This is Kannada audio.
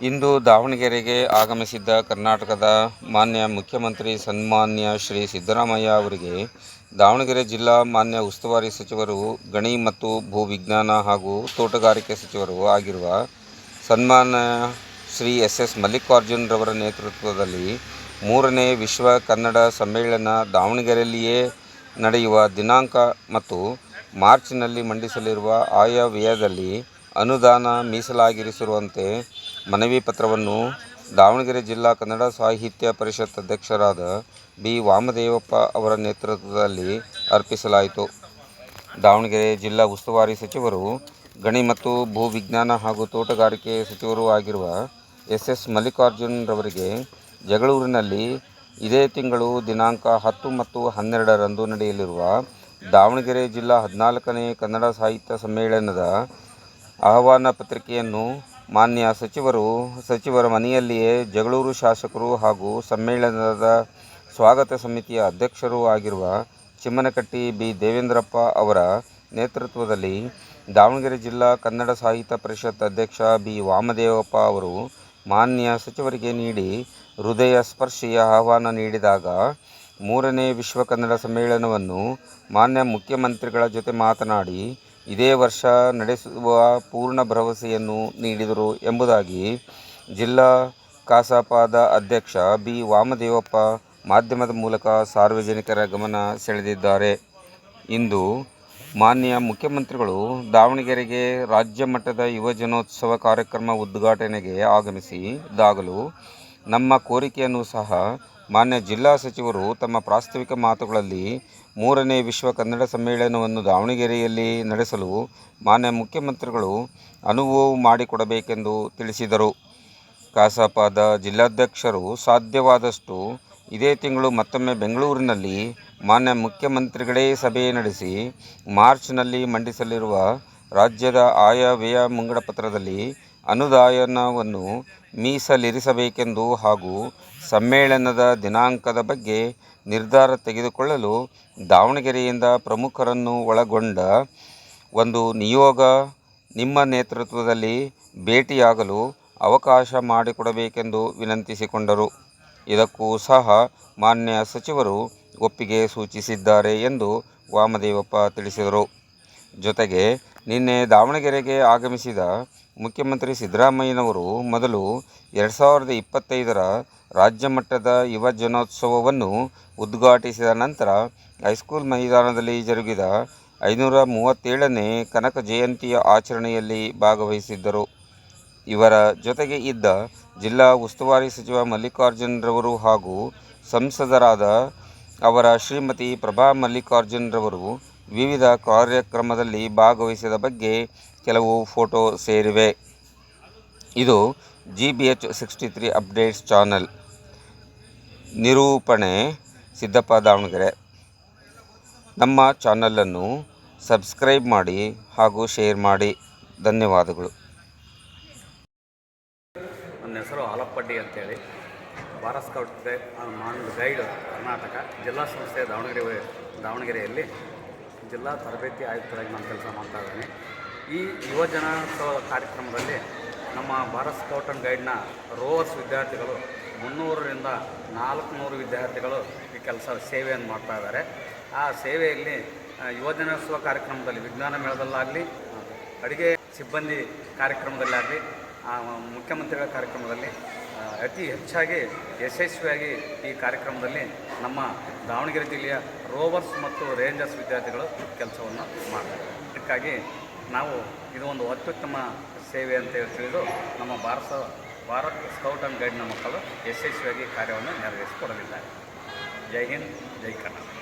ಇಂದು ದಾವಣಗೆರೆಗೆ ಆಗಮಿಸಿದ್ದ ಕರ್ನಾಟಕದ ಮಾನ್ಯ ಮುಖ್ಯಮಂತ್ರಿ ಸನ್ಮಾನ್ಯ ಶ್ರೀ ಸಿದ್ದರಾಮಯ್ಯ ಅವರಿಗೆ ದಾವಣಗೆರೆ ಜಿಲ್ಲಾ ಮಾನ್ಯ ಉಸ್ತುವಾರಿ ಸಚಿವರು, ಗಣಿ ಮತ್ತು ಭೂ ವಿಜ್ಞಾನ ಹಾಗೂ ತೋಟಗಾರಿಕೆ ಸಚಿವರು ಆಗಿರುವ ಸನ್ಮಾನ್ಯ ಶ್ರೀ ಎಸ್ ಮಲ್ಲಿಕಾರ್ಜುನರವರ ನೇತೃತ್ವದಲ್ಲಿ 3ನೇ ವಿಶ್ವ ಕನ್ನಡ ಸಮ್ಮೇಳನ ದಾವಣಗೆರೆಯಲ್ಲಿಯೇ ನಡೆಯುವ ದಿನಾಂಕ ಮತ್ತು ಮಾರ್ಚ್ನಲ್ಲಿ ಮಂಡಿಸಲಿರುವ ಆಯವ್ಯಯದಲ್ಲಿ ಅನುದಾನ ಮೀಸಲಾಗಿರಿಸಿರುವಂತೆ ಮನವಿ ಪತ್ರವನ್ನು ದಾವಣಗೆರೆ ಜಿಲ್ಲಾ ಕನ್ನಡ ಸಾಹಿತ್ಯ ಪರಿಷತ್ ಅಧ್ಯಕ್ಷರಾದ ಬಿ. ವಾಮದೇವಪ್ಪ ಅವರ ನೇತೃತ್ವದಲ್ಲಿ ಅರ್ಪಿಸಲಾಯಿತು. ದಾವಣಗೆರೆ ಜಿಲ್ಲಾ ಉಸ್ತುವಾರಿ ಸಚಿವರು, ಗಣಿ ಮತ್ತು ಭೂ ವಿಜ್ಞಾನ ಹಾಗೂ ತೋಟಗಾರಿಕೆ ಸಚಿವರೂ ಆಗಿರುವ ಎಸ್ ಮಲ್ಲಿಕಾರ್ಜುನರವರಿಗೆ ಜಗಳೂರಿನಲ್ಲಿ ಇದೇ ತಿಂಗಳು ದಿನಾಂಕ 10 ಮತ್ತು 12ರಂದು ನಡೆಯಲಿರುವ ದಾವಣಗೆರೆ ಜಿಲ್ಲಾ 14ನೇ ಕನ್ನಡ ಸಾಹಿತ್ಯ ಸಮ್ಮೇಳನದ ಆಹ್ವಾನ ಪತ್ರಿಕೆಯನ್ನು ಮಾನ್ಯ ಸಚಿವರ ಮನೆಯಲ್ಲಿಯೇ ಜಗಳೂರು ಶಾಸಕರು ಹಾಗೂ ಸಮ್ಮೇಳನದ ಸ್ವಾಗತ ಸಮಿತಿಯ ಅಧ್ಯಕ್ಷರೂ ಆಗಿರುವ ಚಿಮ್ಮನಕಟ್ಟಿ ಬಿ. ದೇವೇಂದ್ರಪ್ಪ ಅವರ ನೇತೃತ್ವದಲ್ಲಿ ದಾವಣಗೆರೆ ಜಿಲ್ಲಾ ಕನ್ನಡ ಸಾಹಿತ್ಯ ಪರಿಷತ್ ಅಧ್ಯಕ್ಷ ಬಿ. ವಾಮದೇವಪ್ಪ ಅವರು ಮಾನ್ಯ ಸಚಿವರಿಗೆ ನೀಡಿ ಹೃದಯ ಸ್ಪರ್ಶಿ ಆಹ್ವಾನ ನೀಡಿದಾಗ 3ನೇ ವಿಶ್ವ ಕನ್ನಡ ಸಮ್ಮೇಳನವನ್ನು ಮಾನ್ಯ ಮುಖ್ಯಮಂತ್ರಿಗಳ ಜೊತೆ ಮಾತನಾಡಿ ಇದೇ ವರ್ಷ ನಡೆಸುವ ಪೂರ್ಣ ಭರವಸೆಯನ್ನು ನೀಡಿದರು ಎಂಬುದಾಗಿ ಜಿಲ್ಲಾ ಕಸಾಪದ ಅಧ್ಯಕ್ಷ ಬಿ. ವಾಮದೇವಪ್ಪ ಮಾಧ್ಯಮದ ಮೂಲಕ ಸಾರ್ವಜನಿಕರ ಗಮನ ಸೆಳೆದಿದ್ದಾರೆ. ಇಂದು ಮಾನ್ಯ ಮುಖ್ಯಮಂತ್ರಿಗಳು ದಾವಣಗೆರೆಗೆ ರಾಜ್ಯ ಮಟ್ಟದ ಯುವಜನೋತ್ಸವ ಕಾರ್ಯಕ್ರಮ ಉದ್ಘಾಟನೆಗೆ ಆಗಮಿಸಿದಾಗಲೂ ನಮ್ಮ ಕೋರಿಕೆಯನ್ನು ಸಹ ಮಾನ್ಯ ಜಿಲ್ಲಾ ಸಚಿವರು ತಮ್ಮ ಪ್ರಾಸ್ತಾವಿಕ ಮಾತುಗಳಲ್ಲಿ 3ನೇ ವಿಶ್ವ ಕನ್ನಡ ಸಮ್ಮೇಳನವನ್ನು ದಾವಣಗೆರೆಯಲ್ಲಿ ನಡೆಸಲು ಮಾನ್ಯ ಮುಖ್ಯಮಂತ್ರಿಗಳು ಅನುವು ಮಾಡಿಕೊಡಬೇಕೆಂದು ತಿಳಿಸಿದರು. ಕಸಾಪದ ಜಿಲ್ಲಾಧ್ಯಕ್ಷರು ಸಾಧ್ಯವಾದಷ್ಟು ಇದೇ ತಿಂಗಳು ಮತ್ತೊಮ್ಮೆ ಬೆಂಗಳೂರಿನಲ್ಲಿ ಮಾನ್ಯ ಮುಖ್ಯಮಂತ್ರಿಗಳೇ ಸಭೆ ನಡೆಸಿ ಮಾರ್ಚ್ನಲ್ಲಿ ಮಂಡಿಸಲಿರುವ ರಾಜ್ಯದ ಆಯವ್ಯಯ ಮುಂಗಡಪತ್ರದಲ್ಲಿ ಅನುದಾನವನ್ನು ಮೀಸಲಿರಿಸಬೇಕೆಂದು ಹಾಗೂ ಸಮ್ಮೇಳನದ ದಿನಾಂಕದ ಬಗ್ಗೆ ನಿರ್ಧಾರ ತೆಗೆದುಕೊಳ್ಳಲು ದಾವಣಗೆರೆಯಿಂದ ಪ್ರಮುಖರನ್ನು ಒಳಗೊಂಡ ಒಂದು ನಿಯೋಗ ನಿಮ್ಮ ನೇತೃತ್ವದಲ್ಲಿ ಭೇಟಿಯಾಗಲು ಅವಕಾಶ ಮಾಡಿಕೊಡಬೇಕೆಂದು ವಿನಂತಿಸಿಕೊಂಡರು. ಇದಕ್ಕೂ ಸಹ ಮಾನ್ಯ ಸಚಿವರು ಒಪ್ಪಿಗೆ ಸೂಚಿಸಿದ್ದಾರೆ ಎಂದು ವಾಮದೇವಪ್ಪ ತಿಳಿಸಿದರು. ಜೊತೆಗೆ ನಿನ್ನೆ ದಾವಣಗೆರೆಗೆ ಆಗಮಿಸಿದ ಮುಖ್ಯಮಂತ್ರಿ ಸಿದ್ದರಾಮಯ್ಯನವರು ಮೊದಲು 2025ರ ರಾಜ್ಯ ಮಟ್ಟದ ಯುವಜನೋತ್ಸವವನ್ನು ಉದ್ಘಾಟಿಸಿದ ನಂತರ ಹೈಸ್ಕೂಲ್ ಮೈದಾನದಲ್ಲಿ ಜರುಗಿದ 537ನೇ ಕನಕ ಜಯಂತಿಯ ಆಚರಣೆಯಲ್ಲಿ ಭಾಗವಹಿಸಿದ್ದರು. ಇವರ ಜೊತೆಗೆ ಇದ್ದ ಜಿಲ್ಲಾ ಉಸ್ತುವಾರಿ ಸಚಿವ ಮಲ್ಲಿಕಾರ್ಜುನರವರು ಹಾಗೂ ಸಂಸದರಾದ ಅವರ ಶ್ರೀಮತಿ ಪ್ರಭಾ ಮಲ್ಲಿಕಾರ್ಜುನರವರು ವಿವಿಧ ಕಾರ್ಯಕ್ರಮದಲ್ಲಿ ಭಾಗವಹಿಸಿದ ಬಗ್ಗೆ ಕೆಲವು ಫೋಟೋ ಸೇರಿವೆ. ಇದು GBH 63 ಅಪ್ಡೇಟ್ಸ್ ಚಾನಲ್. ನಿರೂಪಣೆ ಸಿದ್ದಪ್ಪ, ದಾವಣಗೆರೆ. ನಮ್ಮ ಚಾನಲನ್ನು ಸಬ್ಸ್ಕ್ರೈಬ್ ಮಾಡಿ ಹಾಗೂ ಶೇರ್ ಮಾಡಿ. ಧನ್ಯವಾದಗಳು. ನನ್ನ ಹೆಸರು ಆಲಪ್ಪಡ್ಡಿ ಅಂತೇಳಿ, ಭಾರತ್ ಸ್ಕೌಟ್ ಗೈಡ್ ಕರ್ನಾಟಕ ಜಿಲ್ಲಾ ಸಂಸ್ಥೆ ದಾವಣಗೆರೆಯಲ್ಲಿ ಜಿಲ್ಲಾ ತರಬೇತಿ ಆಯುಕ್ತರಾಗಿ ನಾನು ಕೆಲಸ ಮಾಡ್ತಾ ಇದ್ದೀನಿ. ಈ ಯುವಜನೋತ್ಸವ ಕಾರ್ಯಕ್ರಮದಲ್ಲಿ ನಮ್ಮ ಭಾರತ್ ಸ್ಕೌಟ್ ಆ್ಯಂಡ್ ಗೈಡ್ನ ರೋವರ್ಸ್ ವಿದ್ಯಾರ್ಥಿಗಳು 300ರಿಂದ 400 ವಿದ್ಯಾರ್ಥಿಗಳು ಈ ಸೇವೆಯನ್ನು ಮಾಡ್ತಾ ಇದ್ದಾರೆ. ಆ ಸೇವೆಯಲ್ಲಿ ಯುವಜನೋತ್ಸವ ಕಾರ್ಯಕ್ರಮದಲ್ಲಿ, ವಿಜ್ಞಾನ ಮೇಳದಲ್ಲಾಗಲಿ, ಅಡುಗೆ ಸಿಬ್ಬಂದಿ ಕಾರ್ಯಕ್ರಮದಲ್ಲಾಗಲಿ, ಮುಖ್ಯಮಂತ್ರಿಗಳ ಕಾರ್ಯಕ್ರಮದಲ್ಲಿ ಅತಿ ಹೆಚ್ಚಾಗಿ ಯಶಸ್ವಿಯಾಗಿ ಈ ಕಾರ್ಯಕ್ರಮದಲ್ಲಿ ನಮ್ಮ ದಾವಣಗೆರೆ ಜಿಲ್ಲೆಯ ರೋವರ್ಸ್ ಮತ್ತು ರೇಂಜರ್ಸ್ ವಿದ್ಯಾರ್ಥಿಗಳು ಕೆಲಸವನ್ನು ಮಾಡ್ತಾರೆ. ಇದಕ್ಕಾಗಿ ನಾವು ಇದು ಒಂದು ಅತ್ಯುತ್ತಮ ಸೇವೆ ಅಂತೇಳಿ ತಿಳಿದು ನಮ್ಮ ಭಾರತ್ ಸ್ಕೌಟ್ ಆ್ಯಂಡ್ ಗೈಡ್ನ ಮಕ್ಕಳು ಯಶಸ್ವಿಯಾಗಿ ಕಾರ್ಯವನ್ನು ನೆರವೇರಿಸಿಕೊಡಲಿದ್ದಾರೆ. ಜೈ ಹಿಂದ್, ಜೈ ಕರ್ನಾಟಕ.